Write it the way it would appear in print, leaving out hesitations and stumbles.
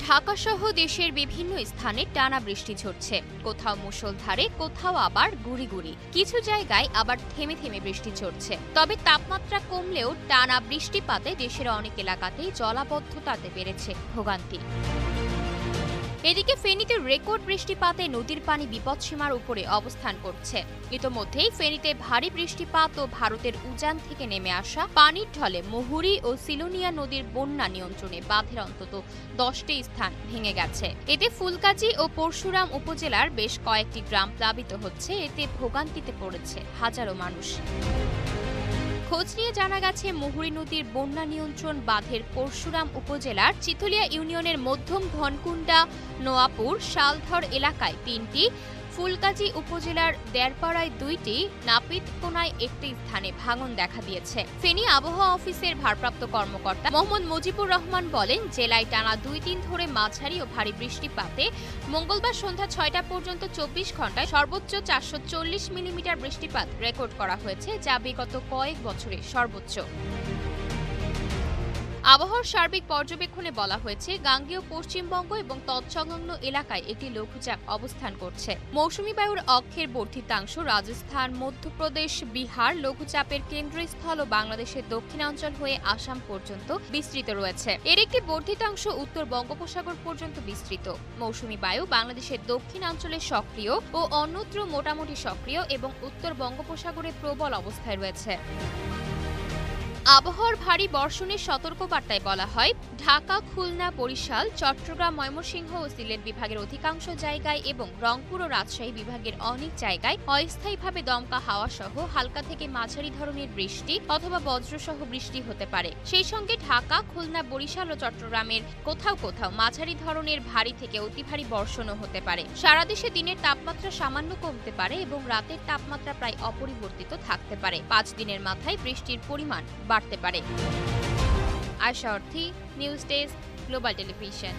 ঢাকা সহ দেশের বিভিন্ন স্থানে টানা বৃষ্টি ঝরছে। কোথাও মুষলধারে, কোথাও আবার গুড়ি গুড়ি। কিছু জায়গায় আবার থেমে থেমে বৃষ্টি ঝরছে। তবে তাপমাত্রা কমলেও টানা বৃষ্টিপাতে দেশের অনেক এলাকাতেই জলাবদ্ধতাতে বেড়েছে ভোগান্তি। এদিকে ফেনীতে রেকর্ড বৃষ্টিপাতে নদীর পানি বিপদসীমার উপরে অবস্থান করছে। ইতোমধ্যেই ফেনীতে ভারী বৃষ্টিপাত ও ভারতের উজান থেকে নেমে আসা পানির ঢলে মুহুরী ও সিলোনিয়া নদীর বন্যা নিয়ন্ত্রণে বাঁধের অন্তত 10টি স্থান ভেঙে গেছে। এতে ফুলগাজী ও পরশুরাম উপজেলার বেশ কয়েকটি গ্রাম প্লাবিত হচ্ছে। এতে ভোগান্তিতে পড়েছে হাজারো মানুষ। খোঁজ নিয়ে জানা গেছে, মুহুরী নদীর বন্যা নিয়ন্ত্রণ বাঁধের পরশুরাম উপজেলার চিথলিয়া ইউনিয়নের মধ্যম ধনকুন্ডা, নোয়াপুর, শালধর এলাকায় 3টি, ফুলগাজী উপজেলার দেড়পাড়ায় 2টি, নাপিতকোনায় 1টি স্থানে ভাঙন দেখা দিয়েছে। ফেনী আবহাওয়া অফিসের ভারপ্রাপ্ত কর্মকর্তা মোহাম্মদ মুজিবুর রহমান বলেন, জেলায় টানা 2 দিন ধরে মাঝারি ও ভারী বৃষ্টিপাতে মঙ্গলবার সন্ধ্যা 6টা পর্যন্ত 24 ঘন্টায় সর্বোচ্চ 440 মিলিমিটার বৃষ্টিপাত রেকর্ড করা হয়েছে, যা বিগত কয়েক বছরের সর্বোচ্চ। আবহাওয়ার সার্বিক পর্যবেক্ষণে বলা হয়েছে, গাঙ্গেয় পশ্চিমবঙ্গ এবং তৎসংলগ্ন এলাকায় একটি লঘুচাপ অবস্থান করছে। মৌসুমী বায়ুর অক্ষের বর্ধিতাংশ রাজস্থান, মধ্যপ্রদেশ, বিহার, লঘুচাপের কেন্দ্রস্থল ও বাংলাদেশের দক্ষিণাঞ্চল হয়ে আসাম পর্যন্ত বিস্তৃত রয়েছে। এর একটি বর্ধিতাংশ উত্তর বঙ্গোপসাগর পর্যন্ত বিস্তৃত। মৌসুমী বায়ু বাংলাদেশের দক্ষিণাঞ্চলে সক্রিয় ও অন্যত্র মোটামুটি সক্রিয় এবং উত্তর বঙ্গোপসাগরে প্রবল অবস্থায় রয়েছে। আবহাওয়ার ভারী বর্ষণের সতর্কবার্তায় বলা হয়, ঢাকা, খুলনা, বরিশাল, চট্টগ্রাম, ময়মনসিংহ ও সিলেট বিভাগের অধিকাংশ জায়গায় এবং রংপুর ও রাজশাহী বিভাগের অনেক জায়গায় অস্থায়ীভাবে দমকা হাওয়া সহ হালকা থেকে মাঝারি ধরনের বৃষ্টি অথবা বজ্রসহ বৃষ্টি হতে পারে। সেই সঙ্গে ঢাকা, খুলনা, বরিশাল ও চট্টগ্রামের কোথাও কোথাও মাঝারি ধরনের ভারী থেকে অতি ভারী বর্ষণও হতে পারে। সারা দেশে দিনের তাপমাত্রা সামান্য কমতে পারে এবং রাতের তাপমাত্রা প্রায় অপরিবর্তিত থাকতে পারে। 5 দিনের মাথায় বৃষ্টির পরিমাণ বাড়তে পারে। আয়শা অর্থী, নিউজ ডেস্ক, গ্লোবাল টেলিভিশন।